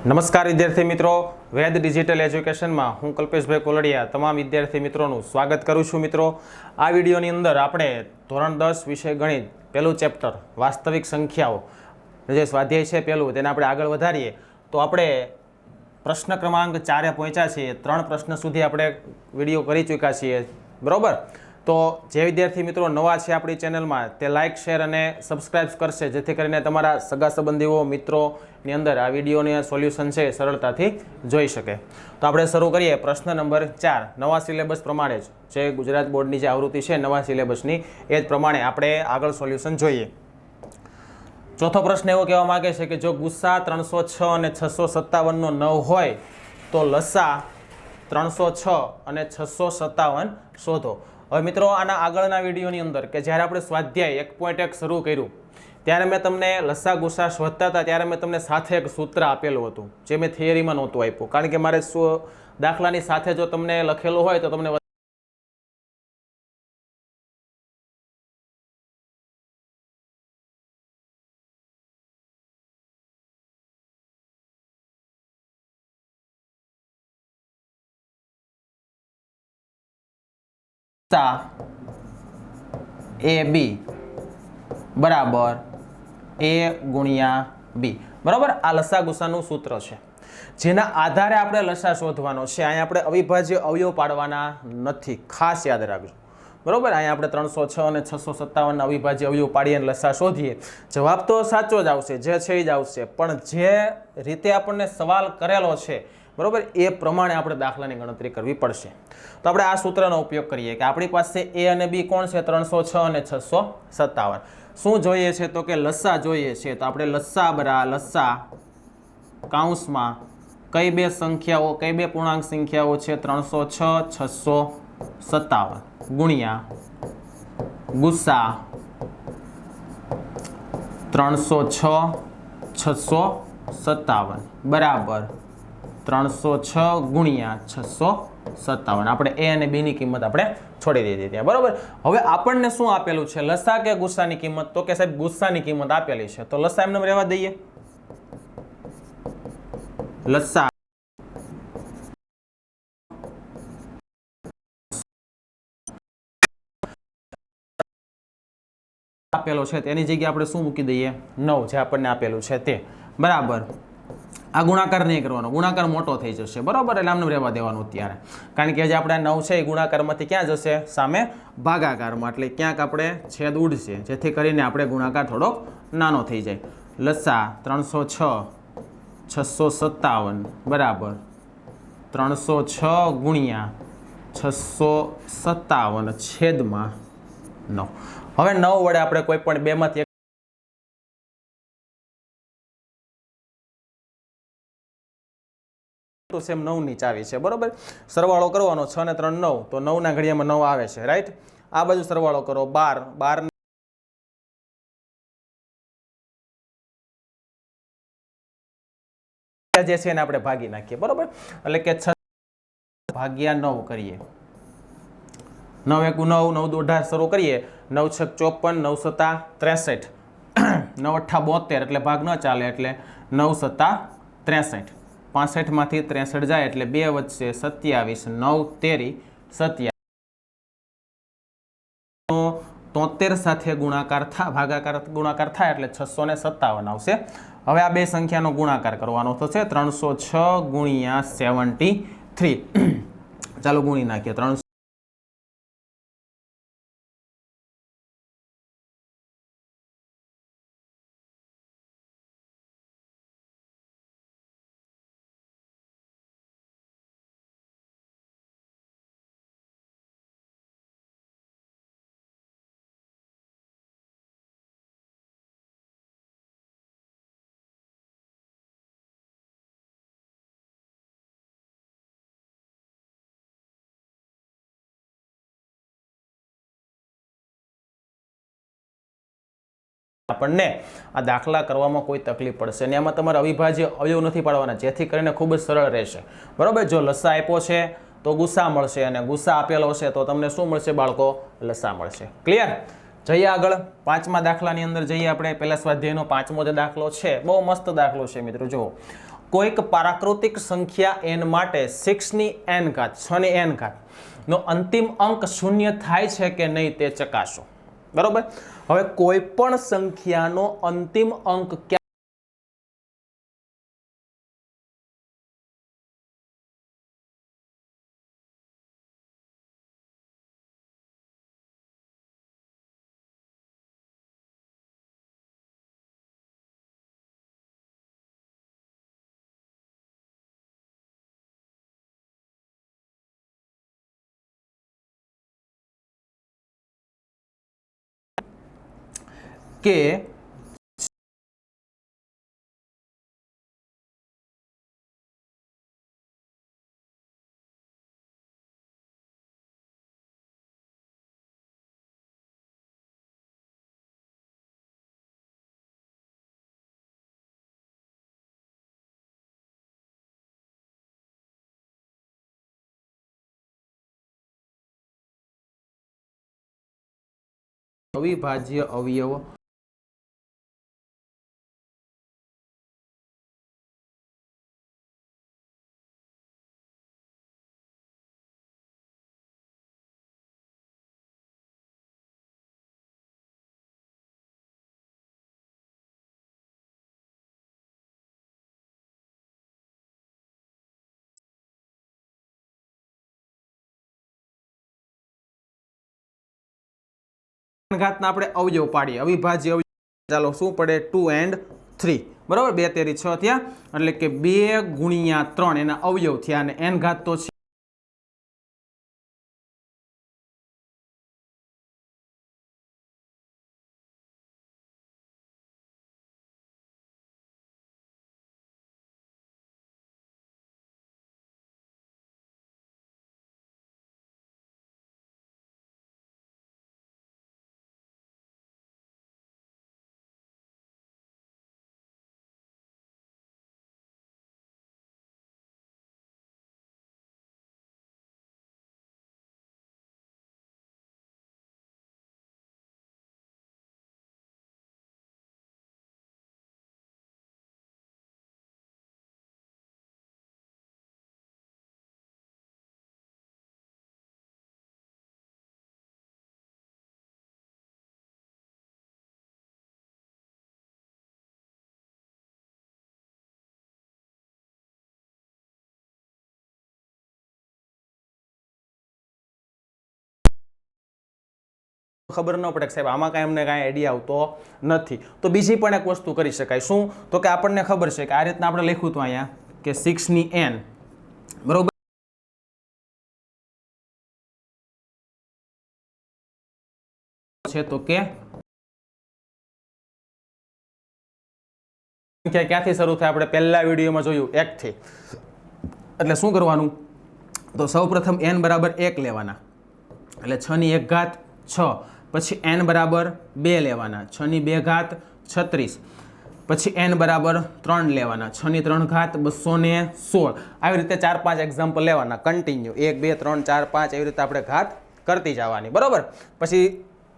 નમસ્કાર વિદ્યાર્થી મિત્રો, વેદ ડિજિટલ એજ્યુકેશનમાં હું કલ્પેશભાઈ કોલડિયા તમામ વિદ્યાર્થી મિત્રોનું સ્વાગત કરું છું. મિત્રો, આ વિડીયોની અંદર આપણે ધોરણ 10 વિષય ગણિત પહેલું ચેપ્ટર વાસ્તવિક સંખ્યાઓ જે સ્વાધ્યાય છે પહેલું તેને આપણે આગળ વધારીએ તો આપણે પ્રશ્ન ક્રમાંક 4 પહોંચ્યા છીએ. 3 પ્રશ્ન સુધી આપણે વિડીયો કરી ચૂક્યા છીએ, બરાબર. તો જે વિદ્યાર્થી મિત્રો નવા છે આપણી ચેનલમાં તે લાઇક, શેર અને સબસ્ક્રાઇબ કરશે, જેથી કરીને તમારા સગા સંબંધીઓ મિત્રોની અંદર આ વિડીયોની સોલ્યુશન છે સરળતાથી જોઈ શકે. તો આપણે શરૂ કરીએ. પ્રશ્ન નંબર 4 નવા સિલેબસ પ્રમાણે જ જે ગુજરાત બોર્ડની જે આવૃત્તિ છે નવા સિલેબસની એ જ પ્રમાણે આપણે આગળ સોલ્યુશન જોઈએ. ચોથો પ્રશ્ન એવો કહેવા માગે છે કે જો ગુસ્સા 306 અને 657 નો 9 હોય તો લસા 306 અને 657 શોધો. હવે મિત્રો, આના આગળના વિડીયોની અંદર કે જ્યારે આપણે સ્વાધ્યાય 1.1 શરૂ કર્યું ત્યારે મેં તમને લસા ગુસ્સા શોધતા હતા ત્યારે મેં તમને સાથે એક સૂત્ર આપેલું હતું જે મેં થિયરીમાં નહોતું આપ્યું, કારણ કે મારે દાખલાની સાથે જો તમને લખેલું હોય તો તમને એ બી બરાબર એ ગુણ્યા બી, બરાબર. આ લસા ગુસાનું સૂત્ર છે જેના આધારે આપણે લસા શોધવાનો છે. અહીંયા આપણે અવિભાજ્ય અવયવ પાડવાના નથી, ખાસ યાદ રાખજો, બરાબર. અહીંયા આપણે 306 અને 657 ના અવિભાજ્ય અવયવ પાડીએ અને લસા શોધીએ. જવાબ તો સાચો જ આવશે, જે છે એ જ આવશે, પણ જે રીતે આપણને સવાલ કરેલો છે બરાબર એ પ્રમાણે આપણે દાખલાની ગણતરી કરવી પડશે. તો આપણે આ સૂત્રનો ઉપયોગ કરીએ કે આપણી પાસે એ અને બી કોણ છે? 306 અને 657. શું જોઈએ છે? તો કે લસા જોઈએ છે. તો આપણે લસા કૌંસમાં કઈ બે સંખ્યાઓ, કઈ બે પૂર્ણાંક સંખ્યાઓ છે? 306 657 ગુણ્યા ગુસ્સા 306 657 બરાબર 306 ગુણ્યા 657. આપણે એ અને બી ની કિંમત આપણે છોડી દીધી ત્યાં, બરાબર. હવે આપણને શું આપેલું છે? લસા કે ગુસ્સાની કિંમત? તો કે સાહેબ ગુસ્સાની કિંમત આપેલી છે, તો લસા એમને રહેવા દઈએ. લસા આપેલો છે તેની જગ્યાએ આપણે શું મૂકી દઈએ? 9 જે આપણને આપેલું છે તે, બરાબર. આ ગુણાકાર નહીં કરવાનો, ગુણાકાર મોટો થઈ જશે, બરાબર. એટલે આમને રહેવા દેવાનું ત્યારે, કારણ કે જે આપણે 9 છે એ ગુણાકારમાંથી ક્યાં જશે? સામે ભાગાકારમાં, એટલે ક્યાંક આપણે છેદ ઉડશે, જેથી કરીને આપણે ગુણાકાર થોડોક નાનો થઈ જાય. લસા 306 657 બરાબર 306 ગુણ્યા 657 છેદમાં 9. હવે 9 વડે આપણે કોઈ પણ બેમાંથી સેમ 9 ની ચાવી છે, બરોબર. સરવાળો કરવાનો 6 ને 3 9, તો 9 ના ઘડિયામાં 9 આવે છે, રાઈટ. આ બાજુ સરવાળો કરો 12 જે છે એને આપણે ભાગી નાખીએ, બરોબર. એટલે કે 6 ભાગ્યા 9 કરીએ. 9 1 9 9 2 18 શરૂ કરીએ. 9 6 54 9 7 63 9 8 72, એટલે ભાગ ન ચાલે, એટલે 9 7 63. 65 માંથી 63 જાય એટલે 2 વધશે 27. 9 તેરી 27. 73 સાથે ગુણાકાર ભાગાકાર ગુણાકાર થાય એટલે 657 આવશે. હવે આ બે સંખ્યાનો ગુણાકાર કરવાનો થશે. 306 ગુણ્યા 73. ચાલો ગુણી નાખીએ. 300 આપણને આ દાખલા કરવામાં કોઈ તકલીફ પડશે ને એમાં તમારે અવિભાજ્ય અવયવ નથી પાડવાના, જેથી કરીને ખૂબ જ સરળ રહેશે, બરોબર. જો લસા આપ્યો છે તો ગુસ્સા મળશે અને ગુસ્સા આપેલો છે તો તમને શું મળશે બાળકો? લસા મળશે. ક્લિયર? જઈએ આગળ પાંચમા દાખલાની અંદર જઈએ આપણે. પહેલા સ્વાધ્યાયનો પાંચમો જે દાખલો છે બહુ મસ્ત દાખલો છે મિત્રો. જુઓ, કોઈક પ્રાકૃતિક સંખ્યા n માટે 6 ની n ઘાત 6 ની n ઘાત નો અંતિમ અંક શૂન્ય થાય છે કે નહીં તે ચકાસો. બરોબર. હવે કોઈ પણ સંખ્યાનો અંતિમ અંક કે અવિભાજ્ય અવયવ ઘાતના આપણે અવયવ પાડીએ. અવિભાજ્ય અવયવ ચાલો શું પડે 2 and 3. બરાબર. 2 તેરી 6 થયા એટલે કે 2 ગુણ્યા 3 એના અવયવ થયા અને n ઘાત તો છે ખબર ન પડે કે સાહેબ આમાં કાંઈ અમને કાંઈ આઈડિયા આવતો નથી. તો બીજી પણ એક વસ્તુ કરી શકાય. શું? તો કે આપણને ખબર છે કે આ રીતના આપણે લખ્યું હતું અહીંયા કે 6 ની n બરોબર છે તો કે સંખ્યા ક્યાંથી શરૂ થાય? આપણે પહેલા વિડીયોમાં જોયું 1 થી. એટલે શું કરવાનું? તો સૌપ્રથમ n બરાબર 1 લેવાના એટલે 6 ની 1 ઘાત 6. પછી n બરાબર 2 લેવાના 6 ની 2 ઘાત 36. પછી n બરાબર 3 લેવાના 6 ની 3 ઘાત 216. આવી રીતે 4-5 એક્ઝામ્પલ લેવાના કન્ટિન્યુ 1 2 3 4 5 એવી રીતે આપણે ઘાત કરતી જવાની. બરોબર. પછી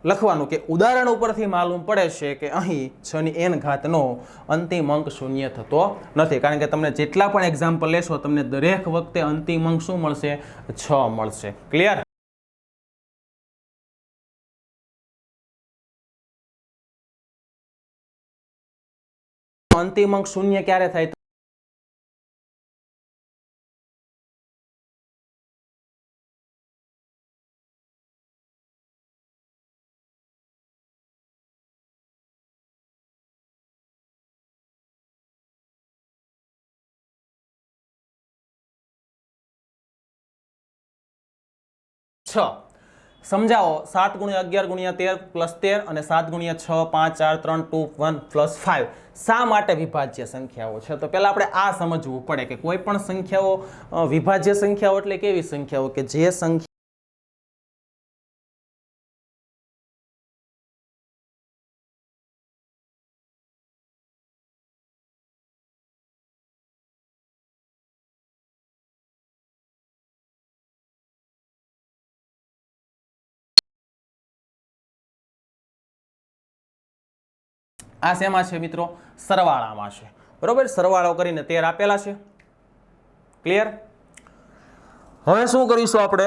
લખવાનું કે ઉદાહરણ ઉપરથી માલુમ પડે છે કે અહીં 6 ની n ઘાતનો અંતિમ અંક શૂન્ય થતો નથી. કારણ કે તમને જેટલા પણ એક્ઝામ્પલ લેશો તમને દરેક વખતે અંતિમ અંક શું મળશે? 6 મળશે. ક્લિયર? અંતિમ અંક શૂન્ય ક્યારે થાય? સમજાવો 7 ગુણ્યા 11 ગુણ્યા 13 પ્લસ 13 અને 7 ગુણ્યા 6 5 4 3 2 1 પ્લસ 5 શા માટે વિભાજ્ય સંખ્યાઓ છે? તો પહેલા આપણે આ સમજવું પડે કે કોઈ પણ સંખ્યાઓ વિભાજ્ય સંખ્યાઓ એટલે કેવી સંખ્યાઓ કે જે સંખ્યા આ શેમાં છે મિત્રો? સરવાળામાં છે. બરોબર, સરવાળો કરીને 13 આપેલા છે. ક્લિયર? હવે શું કરીશું આપણે?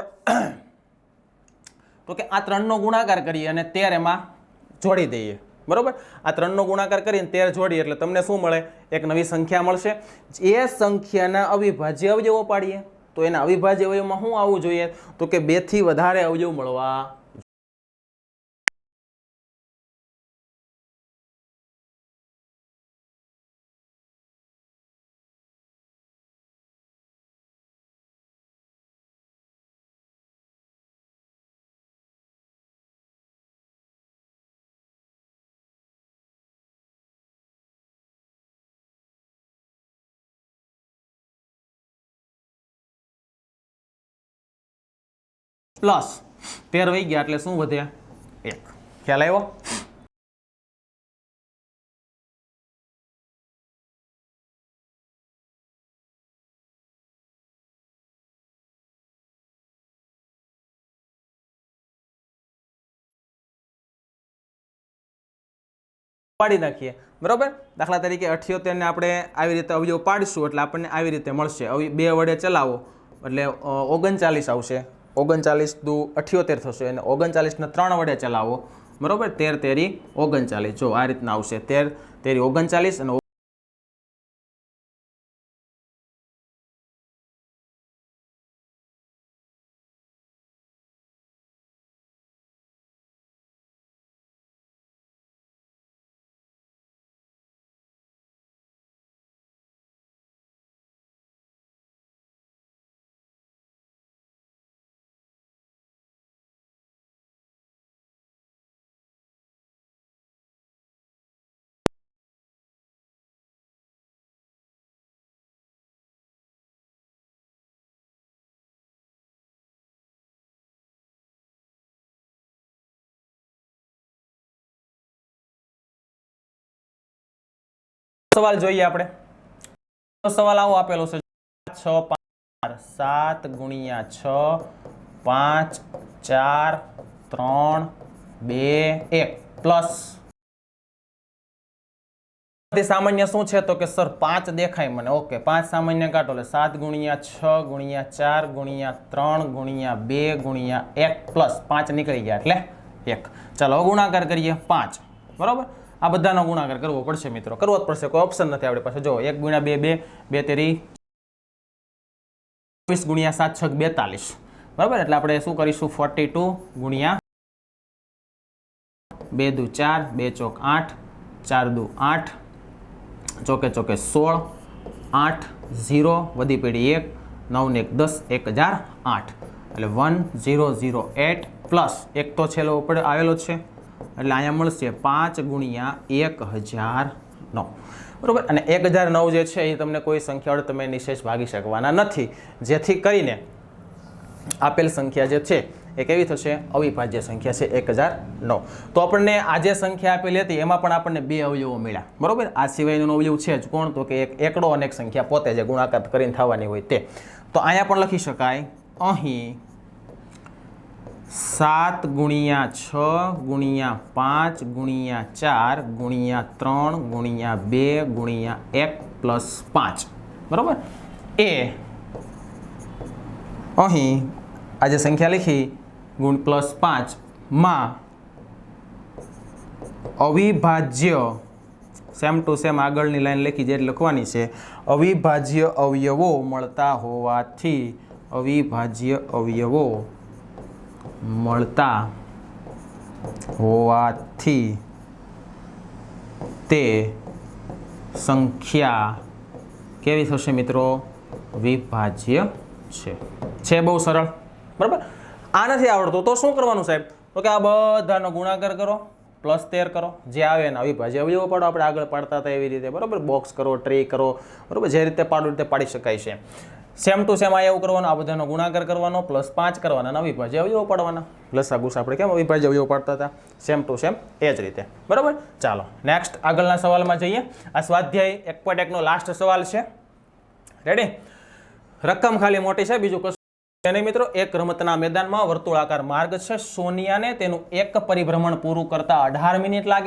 તો કે આ 3 નો ગુણાકાર કરીએ અને 13 એમાં જોડી દઈએ. બરોબર, આ 3 નો ગુણાકાર કરીને 13 જોડીએ એટલે તમને શું મળે? એક નવી સંખ્યા મળશે. એ સંખ્યાના અવિભાજ્ય અવયવો પાડીએ તો એના અવિભાજ્ય અવયવમાં શું આવવું જોઈએ? તો કે 2 થી વધારે અવયવ મળવા. પ્લસ 13 વહી ગયા એટલે શું વધે? 1. ખ્યાલ આવ્યો? પાડી નાખીએ. બરોબર, દાખલા તરીકે 78 ને આપણે આવી રીતે અવયવ પાડીશું એટલે આપણને આવી રીતે મળશે. 2 વડે ચલાવો એટલે 39 આવશે. 39 દુ 78 થશે અને 39 ને 3 વડે ચલાવો. બરોબર, 13 તેરી 39. જો આ રીતના આવશે. 13 તેરી 39 અને સવાલ જોઈએ આપણે. સવાલ આવો આપેલો છે 6 5 7 ગુણ્યા 6 5 4 3 2 1 પ્લસ સામાન્ય શું છે? તો કે સર 5 દેખાય મને. ઓકે, 5 સામાન્ય કાઢો એટલે 7 ગુણ્યા 6 ગુણ્યા 4 ગુણ્યા 3 ગુણ્યા 2 ગુણ્યા 1 પ્લસ 5 નીકળી ગયા એટલે 1. ચાલો ગુણાકાર કરીએ 5. બરોબર, આ બધાનો ગુણાકાર કરવો પડશે મિત્રો, કરવો જ પડશે, કોઈ ઓપ્શન નથી આપણી પાસે. જો 1 ગુણ્યા 2 2 તેરી 24 ગુણ્યા 7 6 42. બરાબર, એટલે આપણે શું કરીશું? 42 ગુણ્યા 2 દુ 4 2 ચોક 8 4 દુ 8 ચોકે ચોકે 16 8 0 વધી પેઢી 1 9 ને 1 10 1008 એટલે 1008 પ્લસ 1 તો છેલ્લો ઉપર આવેલો છે એટલે અહીંયા મળશે 5 ગુણ્યા 1009. બરોબર, અને 1009 જે છે એ તમને કોઈ સંખ્યા વડે તમે નિશેષ ભાગી શકવાના નથી, જેથી કરીને આપેલ સંખ્યા જે છે એ કેવી થશે? અવિભાજ્ય સંખ્યા છે 1009. તો આપણને આ જે સંખ્યા આપેલી હતી એમાં પણ આપણને 2 અવયવો મળ્યા. બરોબર, આ સિવાયનો અવયવ છે જ કોણ? તો કે એક એકડો અને એક સંખ્યા પોતે જે ગુણાકાર કરીને થવાની હોય તે. તો અહીંયા પણ લખી શકાય અહીં 7 ગુણ્યા 6 ગુણ્યા 5 ગુણ્યા 4 ગુણ્યા 3 ગુણ્યા 2 ગુણ્યા 1 પ્લસ 5. બરોબર, એ અહીં આ જે સંખ્યા લખી ગુણ પ્લસ 5 માં અવિભાજ્ય સેમ ટુ સેમ આગળની લાઈન લખી જે લખવાની છે, અવિભાજ્ય અવયવો મળતા હોવાથી અવિભાજ્ય અવયવો મળતા હોવાથી તે સંખ્યા કેવી થશે મિત્રો? વિભાજ્ય છે. બહુ સરળ. બરાબર, આ નથી આવડતું તો શું કરવાનું સાહેબ? તો કે આ બધાનો ગુણાકાર કરો પ્લસ 13 કરો, જે આવે ને અવિભાજ્ય અવયવો પાડો. આપણે આગળ પાડતા હતા એવી રીતે. બરાબર, બોક્સ કરો, ટ્રી કરો. બરાબર, જે રીતે પાડો રીતે પાડી શકાય છે. સેમ ટુ સેમ આ એવું કરવાનું, આ બધાનો ગુણાકાર કરવાનો પ્લસ 5 કરવાના અને અવિભાજ્ય અવયવો પાડવાના. લસા ગુસા આપણે કેમ અવિભાજ્ય અવયવો પાડતા હતા, સેમ ટુ સેમ એ જ રીતે. બરાબર, ચાલો નેક્સ્ટ આગળના સવાલમાં જઈએ. આ સ્વાધ્યાય 1.1 નો લાસ્ટ સવાલ છે. રેડી? રકમ ખાલી મોટી છે, બીજું કશું નહીં મિત્રો. એક રમતના મેદાનમાં વર્તુળાકાર માર્ગ છે. સોનિયાને તેનું એક પરિભ્રમણ પૂરું કરતા 18 મિનિટ લાગે.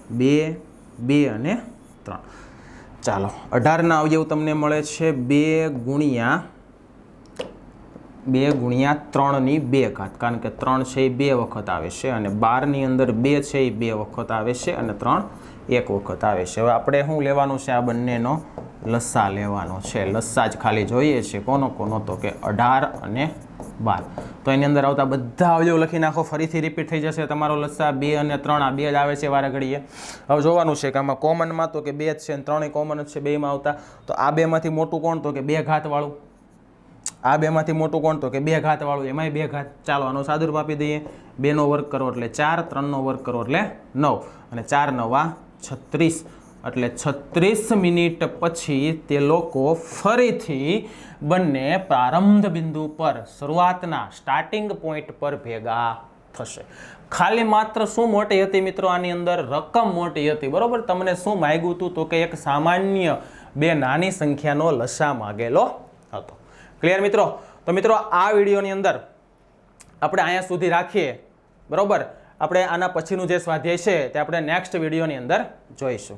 2 2 અને 3. ચાલો 18ના અવયવ તમને મળે છે 2 ગુણ્યા 3 ની 2 ઘાત, કારણ કે 3 છે એ 2 વખત આવે છે અને 12ની અંદર 2 છે એ 2 વખત આવે છે અને 3 1 વખત આવે છે. હવે આપણે શું લેવાનું છે? આ બંનેનો લસ્સા લેવાનો છે. લસ્સા જ ખાલી જોઈએ છે. કોનો તો કે 18 અને 12. તો એની અંદર આવતા બધા અવયવ લખી નાખો. ફરીથી રિપીટ થઈ જશે તમારો લસ્સા. 2 અને 3 આ 2 જ આવે છે વારે ઘડીએ. હવે જોવાનું છે કે આમાં કોમનમાં તો કે 2 જ છે અને 3 કોમન જ છે બેમાં આવતા. તો આ બેમાંથી મોટું કોણ? તો કે 2 ઘાતવાળું. આ બેમાંથી મોટું કોણ? તો કે 2 ઘાતવાળું. એમાંય 2 ઘાત. ચાલો આનો સાદુરૂપ આપી દઈએ. 2નો વર્ગ કરો એટલે 4, 3નો વર્ગ કરો એટલે 9 અને 4 9 36. એટલે 36 મિનિટ પછી તે લોકો ફરીથી બંને પ્રારંભ બિંદુ પર, શરૂઆતના સ્ટાર્ટિંગ પોઈન્ટ પર ભેગા થશે. ખાલી માત્ર શું મોટી હતી મિત્રો? આની અંદર રકમ મોટી હતી. બરોબર? તમને શું માંગ્યું હતું? તો કે એક સામાન્ય 2 નાની સંખ્યાનો લસા માગેલો હતો. ક્લિયર મિત્રો? તો મિત્રો આ વિડીયોની અંદર આપણે અહીંયા સુધી રાખીએ. બરોબર? આપણે આના પછીનું જે સ્વાધ્યાય છે તે આપણે નેક્સ્ટ વિડીયોની અંદર જોઈશું.